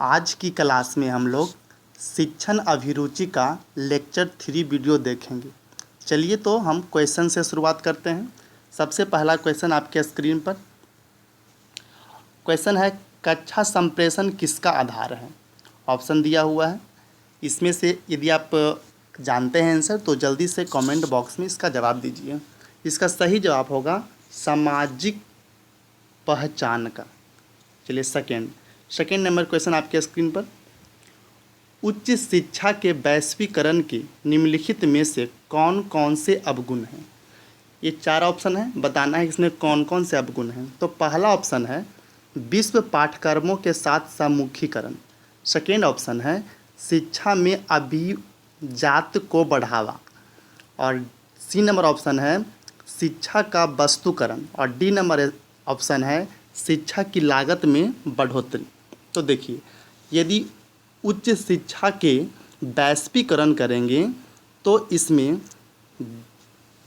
आज की क्लास में हम लोग शिक्षण अभिरुचि का लेक्चर 3 वीडियो देखेंगे। चलिए तो हम क्वेश्चन से शुरुआत करते हैं। सबसे पहला क्वेश्चन आपके स्क्रीन पर क्वेश्चन है, कक्षा संप्रेषण किसका आधार है। ऑप्शन दिया हुआ है। इसमें से यदि आप जानते हैं आंसर तो जल्दी से कमेंट बॉक्स में इसका जवाब दीजिए। इसका सही जवाब होगा सामाजिक पहचान का। चलिए सेकेंड नंबर क्वेश्चन आपके स्क्रीन पर, उच्च शिक्षा के वैश्वीकरण के निम्नलिखित में से कौन कौन से अवगुण हैं। ये 4 ऑप्शन है, बताना है इसमें कौन कौन से अवगुण हैं। तो पहला ऑप्शन है विश्व पाठ्यक्रमों के साथ सम्मुखीकरण। सेकेंड ऑप्शन है शिक्षा में अभिजात को बढ़ावा। और सी नंबर ऑप्शन है शिक्षा का वस्तुकरण। और डी नंबर ऑप्शन है शिक्षा की लागत में बढ़ोतरी। तो देखिए, यदि उच्च शिक्षा के वैश्वीकरण करेंगे तो इसमें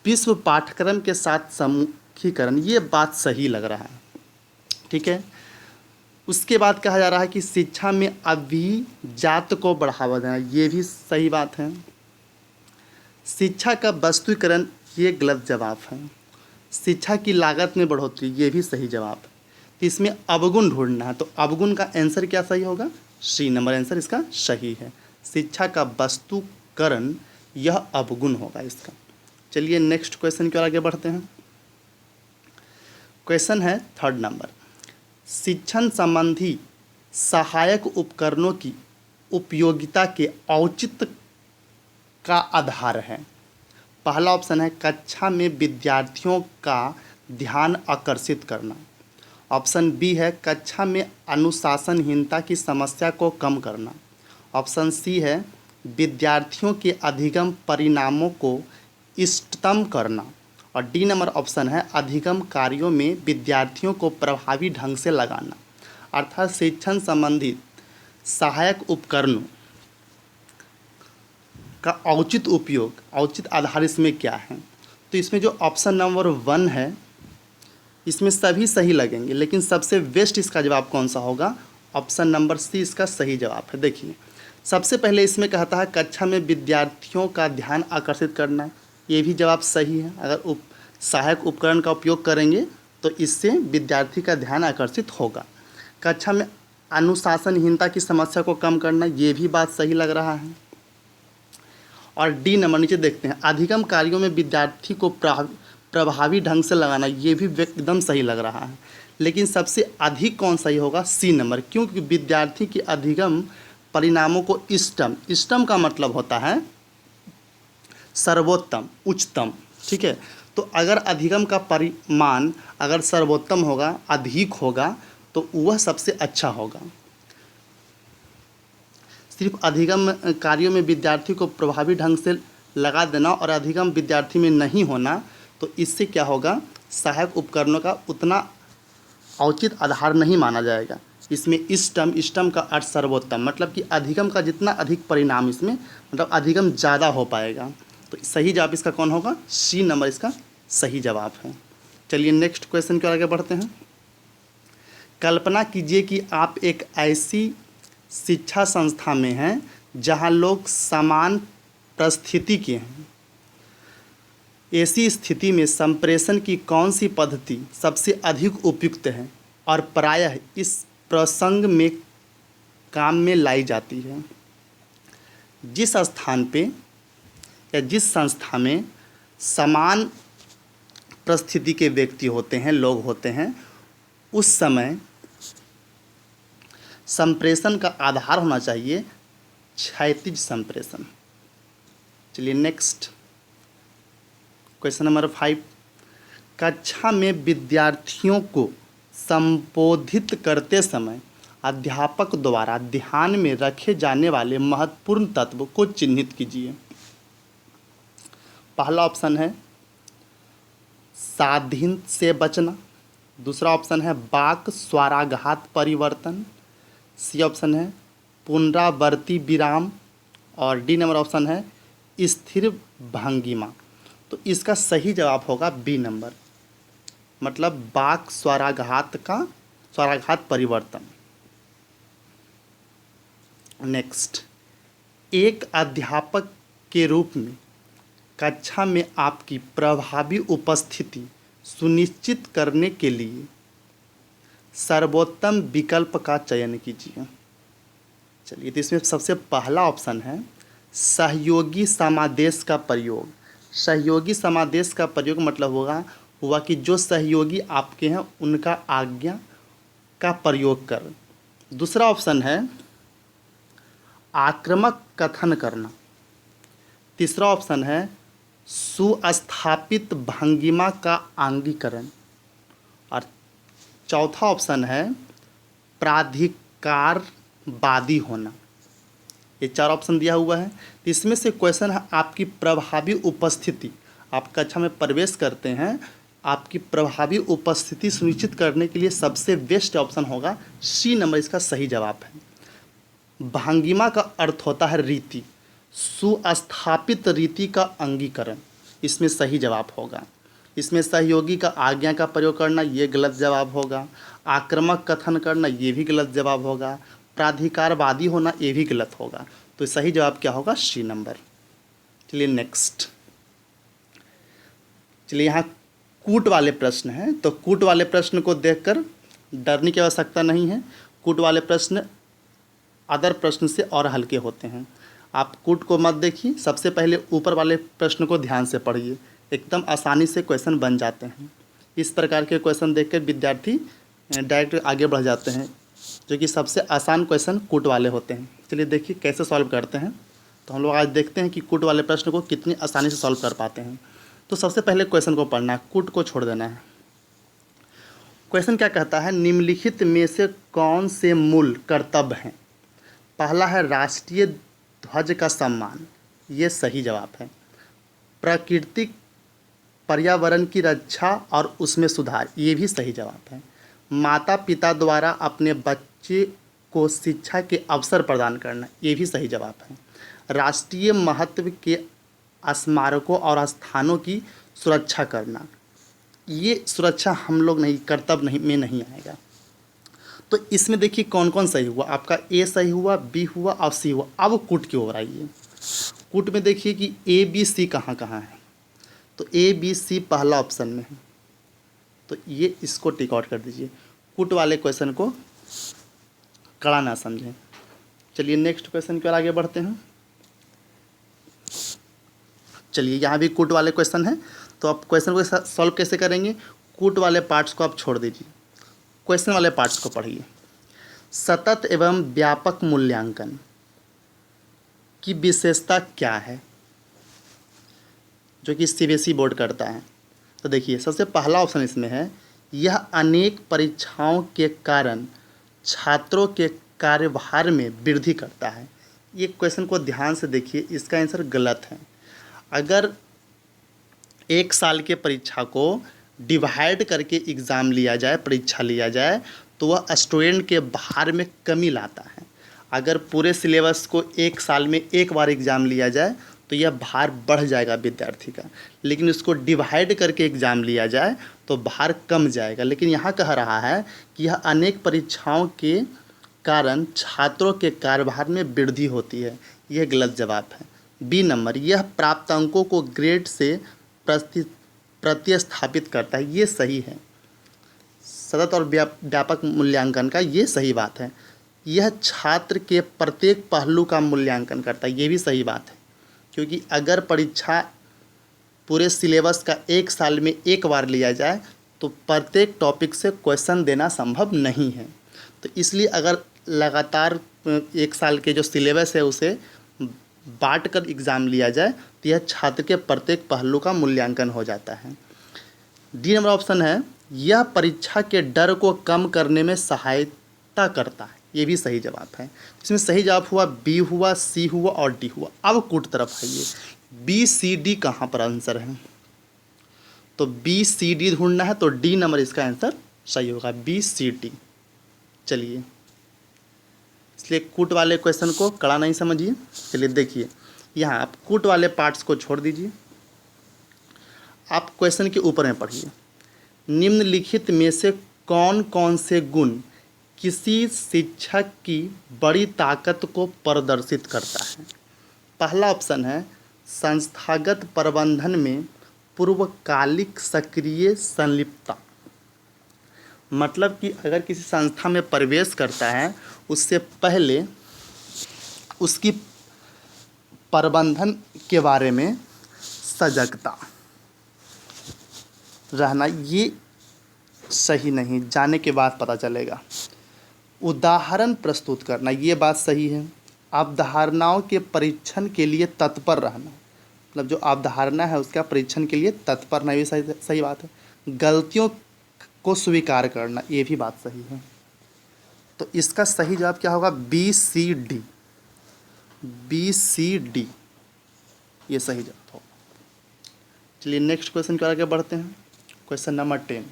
विश्व पाठ्यक्रम के साथ सम्मुखीकरण, ये बात सही लग रहा है। ठीक है। उसके बाद कहा जा रहा है कि शिक्षा में अभिजात को बढ़ावा देना, ये भी सही बात है। शिक्षा का वस्तुकरण, ये गलत जवाब है। शिक्षा की लागत में बढ़ोतरी, ये भी सही जवाब है। तो इसमें अवगुण ढूंढना है, तो अवगुण का आंसर क्या सही होगा, सी नंबर आंसर इसका सही है। शिक्षा का वस्तुकरण यह अवगुण होगा इसका। चलिए नेक्स्ट क्वेश्चन की ओर आगे बढ़ते हैं। क्वेश्चन है 3rd नंबर, शिक्षण संबंधी सहायक उपकरणों की उपयोगिता के औचित्य का आधार है। पहला ऑप्शन है कक्षा में विद्यार्थियों का ध्यान आकर्षित करना। ऑप्शन बी है कक्षा में अनुशासनहीनता की समस्या को कम करना। ऑप्शन सी है विद्यार्थियों के अधिगम परिणामों को इष्टतम करना। और डी नंबर ऑप्शन है अधिगम कार्यों में विद्यार्थियों को प्रभावी ढंग से लगाना। अर्थात शिक्षण संबंधित सहायक उपकरणों का औचित उपयोग, औचित आधार इसमें क्या है। तो इसमें जो ऑप्शन नंबर 1 है इसमें सभी सही लगेंगे, लेकिन सबसे बेस्ट इसका जवाब कौन सा होगा, ऑप्शन नंबर सी इसका सही जवाब है। देखिए, सबसे पहले इसमें कहता है कक्षा में विद्यार्थियों का ध्यान आकर्षित करना है, ये भी जवाब सही है। अगर सहायक उपकरण का उपयोग करेंगे तो इससे विद्यार्थी का ध्यान आकर्षित होगा। कक्षा में अनुशासनहीनता की समस्या को कम करना, ये भी बात सही लग रहा है। और डी नंबर नीचे देखते हैं, अधिगम कार्यों में विद्यार्थी को प्रभावी ढंग से लगाना, ये भी एकदम सही लग रहा है। लेकिन सबसे अधिक कौन सही होगा, सी नंबर, क्योंकि विद्यार्थी के अधिगम परिणामों को इष्टम का मतलब होता है सर्वोत्तम, उच्चतम। ठीक है। तो अगर अधिगम का परिमाण अगर सर्वोत्तम होगा, अधिक होगा, तो वह सबसे अच्छा होगा। सिर्फ अधिगम कार्यों में विद्यार्थी को प्रभावी ढंग से लगा देना और अधिगम विद्यार्थी में नहीं होना, तो इससे क्या होगा, सहायक उपकरणों का उतना औचित आधार नहीं माना जाएगा। इसमें इष्टम का अर्थ सर्वोत्तम, मतलब कि अधिगम का जितना अधिक परिणाम इसमें, मतलब अधिगम ज़्यादा हो पाएगा। तो सही जवाब इसका कौन होगा, सी नंबर इसका सही जवाब है। चलिए नेक्स्ट क्वेश्चन की ओर आगे बढ़ते हैं। कल्पना कीजिए कि आप एक ऐसी शिक्षा संस्था में हैं जहां लोग समान परिस्थिति के हैं। ऐसी स्थिति में संप्रेषण की कौन सी पद्धति सबसे अधिक उपयुक्त है और प्रायः इस प्रसंग में काम में लाई जाती है। जिस स्थान पे या जिस संस्था में समान परिस्थिति के व्यक्ति होते हैं, लोग होते हैं, उस समय संप्रेषण का आधार होना चाहिए क्षैतिज संप्रेषण। चलिए नेक्स्ट क्वेश्चन नंबर 5, कक्षा में विद्यार्थियों को संबोधित करते समय अध्यापक द्वारा ध्यान में रखे जाने वाले महत्वपूर्ण तत्व को चिन्हित कीजिए। पहला ऑप्शन है साधिन से बचना। दूसरा ऑप्शन है वाक स्वराघात परिवर्तन। सी ऑप्शन है पुनरावर्ती विराम। और डी नंबर ऑप्शन है स्थिर भंगिमा। तो इसका सही जवाब होगा बी नंबर, मतलब वाक स्वराघात परिवर्तन। नेक्स्ट, एक अध्यापक के रूप में कक्षा में आपकी प्रभावी उपस्थिति सुनिश्चित करने के लिए सर्वोत्तम विकल्प का चयन कीजिए। चलिए, तो इसमें सबसे पहला ऑप्शन है सहयोगी समादेश का प्रयोग। सहयोगी समादेश का प्रयोग मतलब हुआ कि जो सहयोगी आपके हैं उनका आज्ञा का प्रयोग कर। दूसरा ऑप्शन है आक्रामक कथन करना। तीसरा ऑप्शन है सुस्थापित भंगिमा का अंगीकरण। और चौथा ऑप्शन है प्राधिकारवादी होना। ये 4 ऑप्शन दिया हुआ है। तो इसमें से क्वेश्चन है आपकी प्रभावी उपस्थिति। आप कक्षा में प्रवेश करते हैं, आपकी प्रभावी उपस्थिति सुनिश्चित करने के लिए सबसे बेस्ट ऑप्शन होगा सी नंबर, इसका सही जवाब है। भंगिमा का अर्थ होता है रीति, सुस्थापित रीति का अंगीकरण, इसमें सही जवाब होगा। इसमें सहयोगी का आज्ञा का प्रयोग करना ये गलत जवाब होगा। आक्रामक कथन करना ये भी गलत जवाब होगा। प्राधिकारवादी होना ये भी गलत होगा। तो सही जवाब क्या होगा? सी नंबर। चलिए नेक्स्ट, चलिए यहाँ कूट वाले प्रश्न हैं। तो कूट वाले प्रश्न को देखकर डरने की आवश्यकता नहीं है। कूट वाले प्रश्न अदर प्रश्न से और हल्के होते हैं। आप कूट को मत देखिए, सबसे पहले ऊपर वाले प्रश्न को ध्यान से पढ़िए, एकदम आसानी से क्वेश्चन बन जाते हैं। इस प्रकार के क्वेश्चन देखकर विद्यार्थी डायरेक्ट आगे बढ़ जाते हैं, जो कि सबसे आसान क्वेश्चन कूट वाले होते हैं। चलिए देखिए कैसे सॉल्व करते हैं। तो हम लोग आज देखते हैं कि कूट वाले प्रश्न को कितनी आसानी से सॉल्व कर पाते हैं। तो सबसे पहले क्वेश्चन को पढ़ना है, कूट को छोड़ देना है। क्वेश्चन क्या कहता है? निम्नलिखित में से कौन से मूल कर्तव्य हैं? पहला है राष्ट्रीय ध्वज का सम्मान, ये सही जवाब है। प्राकृतिक पर्यावरण की रक्षा और उसमें सुधार, ये भी सही जवाब है। माता पिता द्वारा अपने बच्चे को शिक्षा के अवसर प्रदान करना, ये भी सही जवाब है। राष्ट्रीय महत्व के स्मारकों और स्थानों की सुरक्षा करना, ये सुरक्षा हम लोग नहीं, कर्तव्य में नहीं आएगा। तो इसमें देखिए कौन कौन सही हुआ। आपका ए सही हुआ, बी हुआ और सी हुआ। अब कूट की ओर आइए। कूट में देखिए कि ए बी सी कहाँ कहाँ है। तो ए बी सी पहला ऑप्शन में है, तो ये इसको टिक आउट कर दीजिए। कूट वाले क्वेश्चन को कड़ा ना समझें। चलिए नेक्स्ट क्वेश्चन की ओर आगे बढ़ते हैं। चलिए यहाँ भी कूट वाले क्वेश्चन है, तो आप क्वेश्चन को सॉल्व कैसे करेंगे? कूट वाले पार्ट्स को आप छोड़ दीजिए, क्वेश्चन वाले पार्ट्स को पढ़िए। सतत एवं व्यापक मूल्यांकन की विशेषता क्या है, जो कि सीबीएसई बोर्ड करता है? तो देखिए सबसे पहला ऑप्शन इसमें है, यह अनेक परीक्षाओं के कारण छात्रों के कार्यभार में वृद्धि करता है। ये क्वेश्चन को ध्यान से देखिए, इसका आंसर गलत है। अगर एक साल के परीक्षा को डिवाइड करके एग्ज़ाम लिया जाए, परीक्षा लिया जाए, तो वह स्टूडेंट के भार में कमी लाता है। अगर पूरे सिलेबस को एक साल में एक बार एग्ज़ाम लिया जाए तो यह भार बढ़ जाएगा विद्यार्थी का, लेकिन इसको डिवाइड करके एग्ज़ाम लिया जाए तो भार कम जाएगा। लेकिन यहाँ कह रहा है कि यह अनेक परीक्षाओं के कारण छात्रों के कार्यभार में वृद्धि होती है, यह गलत जवाब है। बी नंबर, यह प्राप्त अंकों को ग्रेड से प्रतिस्थापित करता है, ये सही है। सतत और व्यापक मूल्यांकन का ये सही बात है। यह छात्र के प्रत्येक पहलू का मूल्यांकन करता है, ये भी सही बात है। क्योंकि अगर परीक्षा पूरे सिलेबस का एक साल में एक बार लिया जाए तो प्रत्येक टॉपिक से क्वेश्चन देना संभव नहीं है। तो इसलिए अगर लगातार एक साल के जो सिलेबस है उसे बांट कर एग्ज़ाम लिया जाए तो यह छात्र के प्रत्येक पहलू का मूल्यांकन हो जाता है। डी नंबर ऑप्शन है, यह परीक्षा के डर को कम करने में सहायता करता है, ये भी सही जवाब है। इसमें सही जवाब हुआ बी हुआ, सी हुआ और डी हुआ। अब कूट तरफ आइए, बी सी डी कहाँ पर आंसर है? तो बी सी डी ढूंढना है, तो डी नंबर इसका आंसर सही होगा, बी सी डी। चलिए, इसलिए कूट वाले क्वेश्चन को कड़ा नहीं समझिए। चलिए देखिए, यहाँ आप कूट वाले पार्ट्स को छोड़ दीजिए, आप क्वेश्चन के ऊपर में पढ़िए। निम्नलिखित में से कौन कौन से गुण किसी शिक्षक की बड़ी ताकत को प्रदर्शित करता है? पहला ऑप्शन है संस्थागत प्रबंधन में पूर्वकालिक सक्रिय संलिप्तता, मतलब कि अगर किसी संस्था में प्रवेश करता है उससे पहले उसकी प्रबंधन के बारे में सजगता रहना, ये सही नहीं, जाने के बाद पता चलेगा। उदाहरण प्रस्तुत करना, ये बात सही है। अवधारणाओं के परीक्षण के लिए तत्पर रहना, मतलब जो अवधारणा है उसका परीक्षण के लिए तत्पर रहना, ये सही बात है। गलतियों को स्वीकार करना, ये भी बात सही है। तो इसका सही जवाब क्या होगा? B C D, B C D ये सही जवाब होगा। चलिए नेक्स्ट क्वेश्चन की ओर आगे बढ़ते हैं। Question number 10।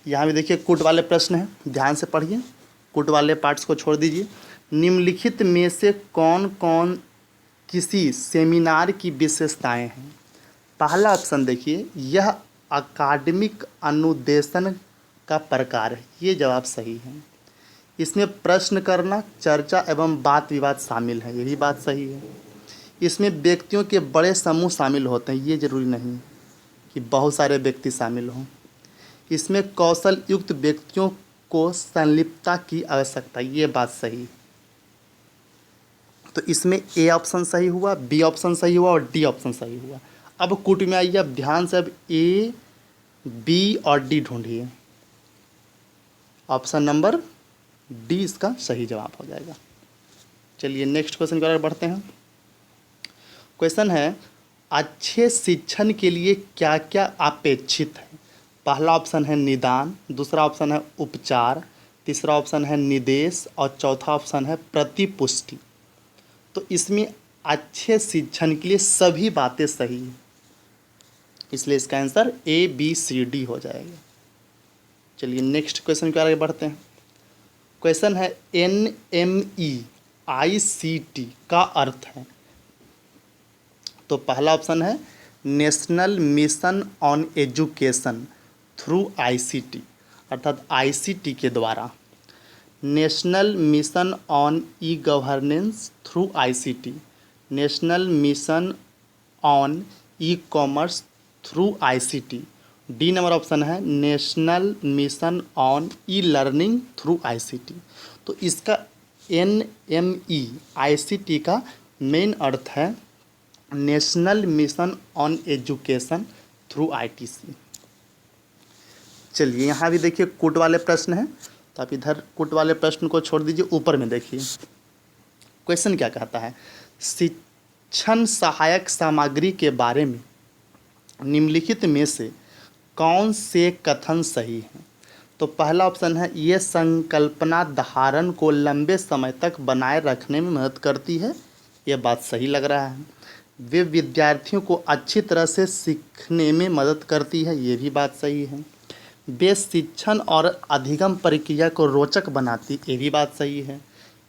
यहाँ भी देखिए कुट वाले प्रश्न हैं, ध्यान से पढ़िए, कुट वाले पार्ट्स को छोड़ दीजिए। निम्नलिखित में से कौन कौन किसी सेमिनार की विशेषताएं हैं? पहला ऑप्शन देखिए, यह अकादमिक अनुदेशन का प्रकार है, ये जवाब सही है। इसमें प्रश्न करना, चर्चा एवं वाद विवाद शामिल है, ये भी बात सही है। इसमें व्यक्तियों के बड़े समूह शामिल होते हैं, ये जरूरी नहीं कि बहुत सारे व्यक्ति शामिल हों। इसमें कौशल युक्त व्यक्तियों को संलिप्तता की आवश्यकता, ये बात सही। तो इसमें ए ऑप्शन सही हुआ, बी ऑप्शन सही हुआ और डी ऑप्शन सही हुआ। अब कुट में आइए, अब ध्यान से अब ए, बी और डी ढूंढिए। ऑप्शन नंबर डी इसका सही जवाब हो जाएगा। चलिए नेक्स्ट क्वेश्चन की ओर बढ़ते हैं। क्वेश्चन है, अच्छे शिक्षण के लिए क्या क्या अपेक्षित है? पहला ऑप्शन है निदान, दूसरा ऑप्शन है उपचार, तीसरा ऑप्शन है निर्देश और चौथा ऑप्शन है प्रतिपुष्टि। तो इसमें अच्छे शिक्षण के लिए सभी बातें सही हैं, इसलिए इसका answer A B C D हो जाएगा। चलिए नेक्स्ट क्वेश्चन की ओर आगे बढ़ते हैं। क्वेश्चन है, NMEICT का अर्थ है? तो पहला ऑप्शन है national mission on education through ICT, अर्थात ICT के द्वारा। National mission on e governance through ICT, national mission on e commerce through ICT। D number option है national mission on e learning through ICT। तो इसका NMEICT का main अर्थ है national mission on education through ITC। चलिए यहाँ भी देखिए कुट वाले प्रश्न हैं, तो आप इधर कुट वाले प्रश्न को छोड़ दीजिए, ऊपर में देखिए क्वेश्चन क्या कहता है। शिक्षण सहायक सामग्री के बारे में निम्नलिखित में से कौन से कथन सही हैं? तो पहला ऑप्शन है ये संकल्पना धारण को लंबे समय तक बनाए रखने में मदद करती है, ये बात सही लग रहा है। वे विद्यार्थियों को अच्छी तरह से सीखने में मदद करती है, ये भी बात सही है। वे शिक्षण और अधिगम प्रक्रिया को रोचक बनाती, ये भी बात सही है।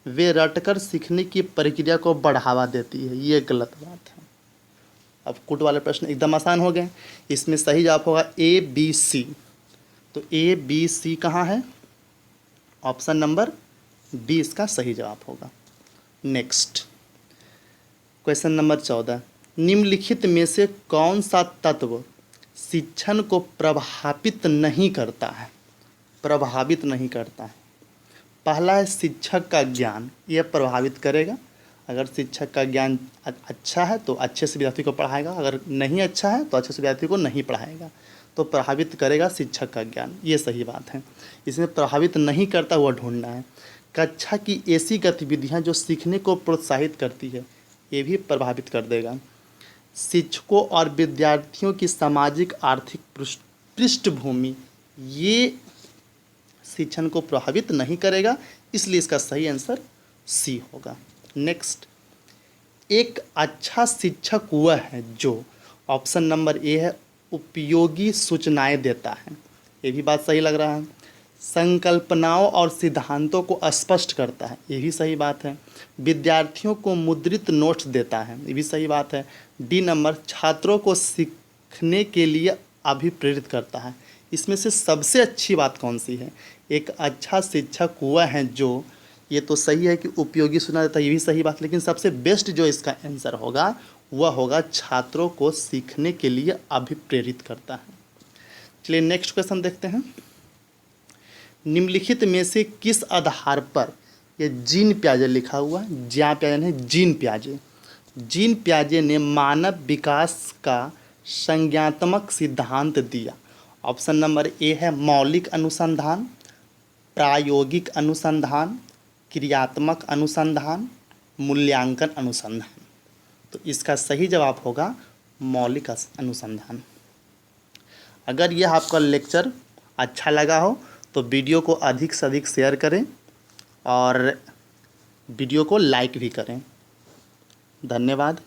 वे रटकर सीखने की प्रक्रिया को बढ़ावा देती है, ये गलत बात है। अब कुट वाले प्रश्न एकदम आसान हो गए, इसमें सही जवाब होगा ए बी सी। तो ए बी सी कहाँ है? ऑप्शन नंबर डी इसका सही जवाब होगा। नेक्स्ट क्वेश्चन नंबर 14, निम्नलिखित में से कौन सा तत्व शिक्षण को प्रभावित नहीं करता है? प्रभावित नहीं करता है। पहला है शिक्षक का ज्ञान, यह प्रभावित करेगा। अगर शिक्षक का ज्ञान अच्छा है तो अच्छे से विद्यार्थी को पढ़ाएगा, अगर नहीं अच्छा है तो अच्छे से विद्यार्थी को नहीं पढ़ाएगा। तो प्रभावित करेगा शिक्षक का ज्ञान, ये सही बात है। इसमें प्रभावित नहीं करता हुआ ढूंढना है। कक्षा की ऐसी गतिविधियां जो सीखने को प्रोत्साहित करती है, ये भी प्रभावित कर देगा। शिक्षकों और विद्यार्थियों की सामाजिक आर्थिक पृष्ठभूमि, ये शिक्षण को प्रभावित नहीं करेगा, इसलिए इसका सही आंसर सी होगा। नेक्स्ट, एक अच्छा शिक्षक वह है जो, ऑप्शन नंबर ए है उपयोगी सूचनाएं देता है, ये भी बात सही लग रहा है। संकल्पनाओं और सिद्धांतों को स्पष्ट करता है, ये भी सही बात है। विद्यार्थियों को मुद्रित नोट्स देता है, ये भी सही बात है। डी नंबर, छात्रों को सीखने के लिए अभिप्रेरित करता है, इसमें से सबसे अच्छी बात कौन सी है? एक अच्छा शिक्षक वह है जो, ये तो सही है कि उपयोगी सुना देता है, ये भी सही बात, लेकिन सबसे बेस्ट जो इसका आंसर होगा वह होगा छात्रों को सीखने के लिए अभिप्रेरित करता है। चलिए नेक्स्ट क्वेश्चन देखते हैं। निम्नलिखित में से किस आधार पर, ये जीन पियाजे लिखा हुआ है, ज्या पियाजे नहीं जीन पियाजे, जीन पियाजे ने मानव विकास का संज्ञात्मक सिद्धांत दिया। ऑप्शन नंबर ए है मौलिक अनुसंधान, प्रायोगिक अनुसंधान, क्रियात्मक अनुसंधान, मूल्यांकन अनुसंधान। तो इसका सही जवाब होगा मौलिक अनुसंधान। अगर यह आपका लेक्चर अच्छा लगा हो तो वीडियो को अधिक से अधिक शेयर करें और वीडियो को लाइक भी करें। धन्यवाद।